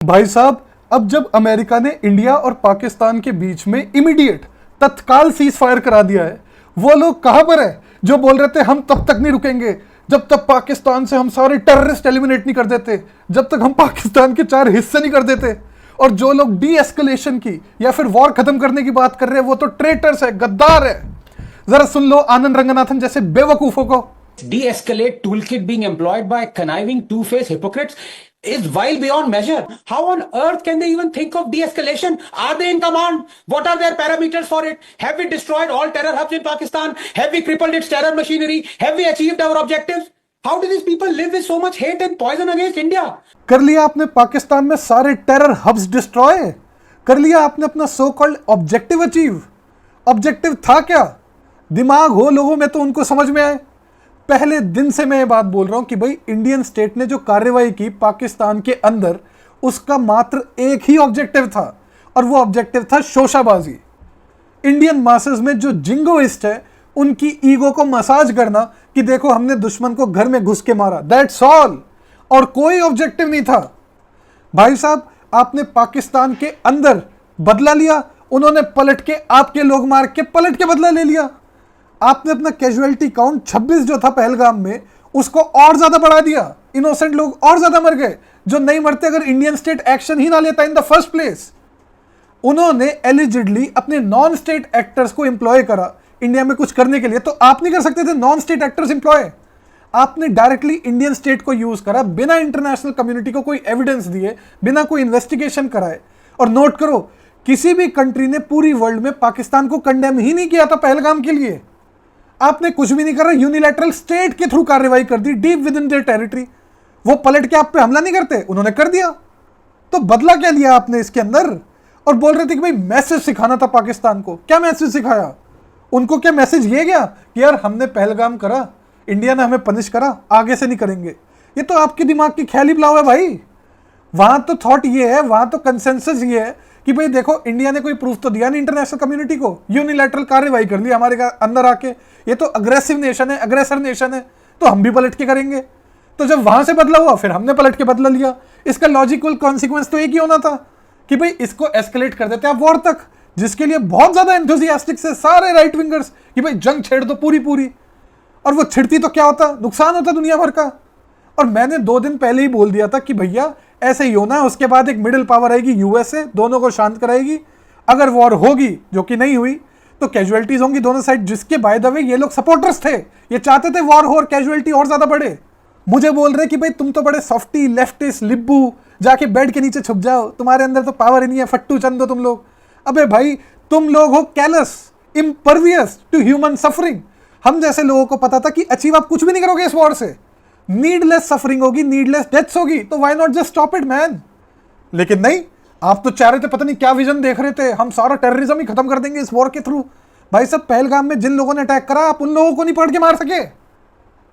भाई साहब, अब जब अमेरिका ने इंडिया और पाकिस्तान के बीच में इमीडिएट तत्काल सीज फायर करा दिया है, वो लोग कहां पर है जो बोल रहे थे हम तब तक नहीं रुकेंगे जब तक पाकिस्तान से हम सारे टेररिस्ट एलिमिनेट नहीं कर देते, जब तक हम पाकिस्तान के 4 हिस्से नहीं कर देते। और जो लोग डी एस्केलेशन की या फिर वॉर खत्म करने की बात कर रहे हैं वो तो ट्रेटर्स है, गद्दार है। जरा सुन लो आनंद रंगनाथन जैसे बेवकूफों को। De-escalate toolkit being employed by conniving two-faced hypocrites is vile beyond measure. How on earth can they even think of de-escalation? Are they in command? What are their parameters for it? Have we destroyed all terror hubs in Pakistan? Have we crippled its terror machinery? Have we achieved our objectives? How do these people live with so much hate and poison against India? कर लिया आपने पाकिस्तान में सारे terror hubs destroy? कर लिया आपने अपना so called objective achieve? Objective था क्या? दिमाग हो लोगों में तो उनको समझ में आए। पहले दिन से मैं ये बात बोल रहा हूं कि भाई इंडियन स्टेट ने जो कार्रवाई की पाकिस्तान के अंदर, उसका मात्र एक ही ऑब्जेक्टिव था और वो ऑब्जेक्टिव था शोशाबाजी। इंडियन मासेस में जो जिंगोइस्ट है उनकी ईगो को मसाज करना कि देखो हमने दुश्मन को घर में घुस के मारा, दैट्स ऑल। और कोई ऑब्जेक्टिव नहीं था। भाई साहब, आपने पाकिस्तान के अंदर बदला लिया, उन्होंने पलट के आपके लोग मार के पलट के बदला ले लिया। आपने अपना कैजुअलिटी काउंट 26 जो था पहलगाम में उसको और ज्यादा बढ़ा दिया, इनोसेंट लोग और ज्यादा मर गए जो नहीं मरते अगर इंडियन स्टेट एक्शन ही ना लेता इन द फर्स्ट प्लेस। उन्होंने एलिजिडली अपने नॉन स्टेट एक्टर्स को एम्प्लॉय करा इंडिया में कुछ करने के लिए, तो आप नहीं कर सकते थे नॉन स्टेट एक्टर्स एम्प्लॉय? आपने डायरेक्टली इंडियन स्टेट को यूज करा बिना इंटरनेशनल कम्युनिटी को कोई एविडेंस दिए, बिना कोई इन्वेस्टिगेशन कराए। और नोट करो, किसी भी कंट्री ने पूरी वर्ल्ड में पाकिस्तान को कंडेम ही नहीं किया था पहलगाम के लिए। आपने कुछ भी नहीं करा, यूनिलैटरल स्टेट के थ्रू कार्रवाई कर दी deep with in their territory. वो पलट के आप पे हमला नहीं करते, उन्होंने कर दिया। तो बदला क्या लिया आपने इसके अंदर? और बोल रहे थे कि भाई मैसेज सिखाना था पाकिस्तान को। क्या मैसेज सिखाया उनको? क्या मैसेज ये गया कि यार हमने पहलगाम करा, इंडिया ने हमें पनिश करा, आगे से नहीं करेंगे? ये तो आपके दिमाग की ख्याली बुलाव है भाई। वहां तो थॉट ये है, वहां तो कंसेंसस ये है कि भाई देखो इंडिया ने कोई प्रूफ तो दिया नहीं इंटरनेशनल कम्युनिटी को, यूनिलैटरल कार्रवाई कर ली हमारे अंदर आके, ये तो अग्रेसिव नेशन है, अग्रेसर नेशन है, तो हम भी पलट के करेंगे। तो जब वहां से बदला हुआ फिर हमने पलट के बदला लिया। इसका लॉजिकल कॉन्सिक्वेंस तो एक ही होना था कि भाई इसको एस्केलेट कर देते हैं वॉर तक, जिसके लिए बहुत ज्यादा एंथुसियास्टिक से सारे राइट विंगर्स कि भाई जंग छेड़ दो पूरी पूरी। और वो छिड़ती तो क्या होता, नुकसान होता दुनिया भर का। और मैंने 2 दिन पहले ही बोल दिया था कि भैया ऐसे ही होना है, उसके बाद एक मिडिल पावर आएगी यूएसए, दोनों को शांत कराएगी। अगर वॉर होगी, जो कि नहीं हुई, तो कैजुअलिटीज होंगी दोनों साइड, जिसके बाय द वे ये लोग सपोर्टर्स थे, ये चाहते थे वॉर हो और कैजुअलिटी और ज्यादा बढ़े। मुझे बोल रहे कि भाई तुम तो बड़े सॉफ्टी लेफ्टिस्ट लिब्बू, जाके बेड के नीचे छुप जाओ, तुम्हारे अंदर तो पावर ही नहीं है, फट्टू चंदो तुम लोग। अबे भाई तुम लोग हो callous, impervious to human suffering. हम जैसे लोगों को पता था कि अचीव आप कुछ भी नहीं करोगे इस वॉर से, नीडलेस सफरिंग होगी, नीडलेस डेथ्स होगी, तो why not just stop it man. लेकिन नहीं, आप तो चाह रहे थे, पता नहीं क्या विजन देख रहे थे, हम सारा टेररिज्म ही खत्म कर देंगे इस वॉर के थ्रू। भाई साहब, पहलगाम में जिन लोगों ने अटैक करा, आप उन लोगों को नहीं पकड़ के मार सके।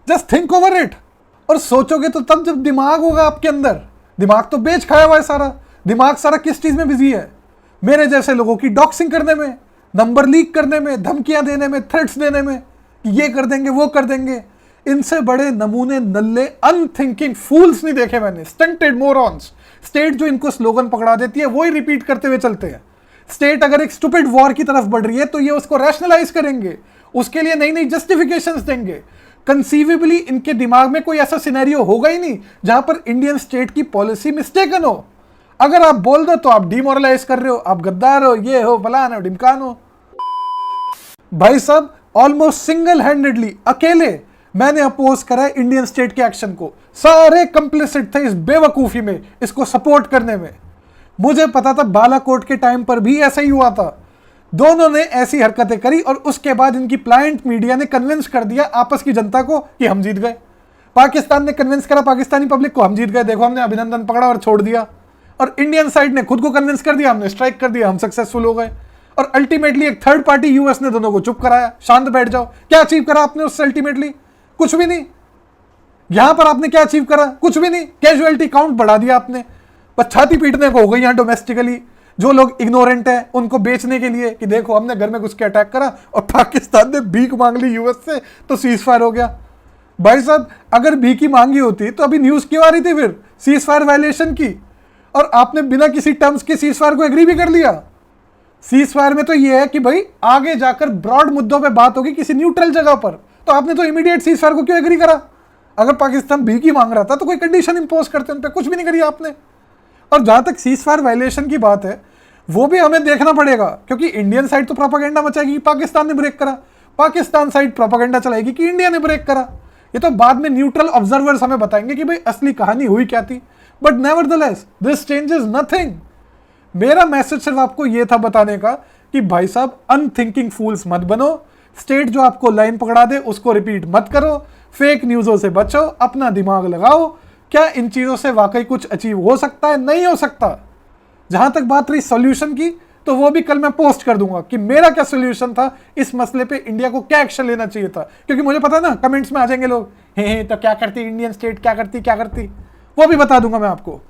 Just think over it. और सोचोगे तो तब जब दिमाग होगा आपके अंदर। दिमाग तो बेच खाया हुआ है सारा। दिमाग सारा किस चीज में बिजी है? मेरे जैसे लोगों की डॉक्सिंग करने में, नंबर लीक करने में, धमकियां देने में, थ्रेट्स देने में कि ये कर देंगे वो कर देंगे। इनसे बड़े नमूने नल्ले अनथिंकिंग फूल्स नहीं देखे मैंने, स्टंटेड मोरॉन्स। स्टेट जो इनको स्लोगन पकड़ा देती है वही रिपीट करते हुए चलते हैं। स्टेट अगर एक स्टूपिड वॉर की तरफ बढ़ रही है तो ये उसको रैशनलाइज करेंगे, उसके लिए नई नई जस्टिफिकेशंस देंगे। कंसीवेबली इनके दिमाग में कोई ऐसा सिनेरियो होगा ही नहीं जहां पर इंडियन स्टेट की पॉलिसी मिस्टेकन हो। अगर आप बोल दो तो आप डिमोरलाइज कर रहे हो, आप गद्दार हो, ये हो, फलान हो, ढिमकान हो। भाई साहब, ऑलमोस्ट सिंगल हैंडेडली, अकेले मैंने अपोज करा है इंडियन स्टेट के एक्शन को। सारे कंप्लिसिट थे इस बेवकूफी में, इसको सपोर्ट करने में। मुझे पता था बालाकोट के टाइम पर भी ऐसा ही हुआ था। दोनों ने ऐसी हरकतें करी और उसके बाद इनकी प्लाइंट मीडिया ने कन्विंस कर दिया आपस की जनता को कि हम जीत गए। पाकिस्तान ने कन्विंस करा पाकिस्तानी पब्लिक को हम जीत गए, देखो हमने अभिनंदन पकड़ा और छोड़ दिया। और इंडियन साइड ने खुद को कन्विंस कर दिया, हमने स्ट्राइक कर दिया, हम सक्सेसफुल हो गए। और अल्टीमेटली एक थर्ड पार्टी यूएस ने दोनों को चुप कराया, शांत बैठ जाओ। क्या अचीव करा आपने उससे? अल्टीमेटली कुछ भी नहीं। यहां पर आपने क्या अचीव करा? कुछ भी नहीं। कैजुअलिटी काउंट बढ़ा दिया आपने, बस छाती पीटने को हो गई यहां डोमेस्टिकली। जो लोग इग्नोरेंट हैं उनको बेचने के लिए कि देखो हमने घर में घुस के अटैक करा और पाकिस्तान ने भीख मांग ली यूएस से तो सीज फायर हो गया। भाई साहब, अगर भीख ही मांगी होती तो अभी न्यूज क्यों आ रही थी फिर सीज फायर वायलेशन की? और आपने बिना किसी टर्म्स के सीजफायर को एग्री भी कर लिया। सीजफायर में तो ये है कि भाई आगे जाकर ब्रॉड मुद्दों पे बात होगी किसी न्यूट्रल जगह पर, तो आपने तो इमीडिएट सीजफायर को क्यों एग्री करा? अगर पाकिस्तान भीख मांग रहा था तो कोई कंडीशन इंपोज करते, उन पर कुछ भी नहीं करी आपने। और जहां तक सीजफायर वायलेशन की बात है, वो भी हमें देखना पड़ेगा, क्योंकि इंडियन साइड तो प्रोपागेंडा मचाएगी कि पाकिस्तान ने ब्रेक करा, पाकिस्तान साइड प्रोपागेंडा चलाएगी कि इंडिया ने ब्रेक करा। ये तो बाद में न्यूट्रल ऑब्जर्वर्स हमें बताएंगे कि भाई असली कहानी हुई क्या थी। But nevertheless this changes nothing. मेरा मैसेज सिर्फ आपको यह था बताने का कि भाई साहब अनथिंकिंग फूल्स मत बनो, स्टेट जो आपको लाइन पकड़ा दे उसको रिपीट मत करो, फेक न्यूज़ों से बचो, अपना दिमाग लगाओ। क्या इन चीज़ों से वाकई कुछ अचीव हो सकता है? नहीं हो सकता। जहां तक बात रही सॉल्यूशन की, तो वो भी कल मैं पोस्ट कर दूंगा कि मेरा क्या सॉल्यूशन था इस मसले पे, इंडिया को क्या एक्शन लेना चाहिए था। क्योंकि मुझे पता है ना कमेंट्स में आ जाएंगे लोग, हे तो क्या करती इंडियन स्टेट, क्या करती, वो भी बता दूंगा मैं आपको।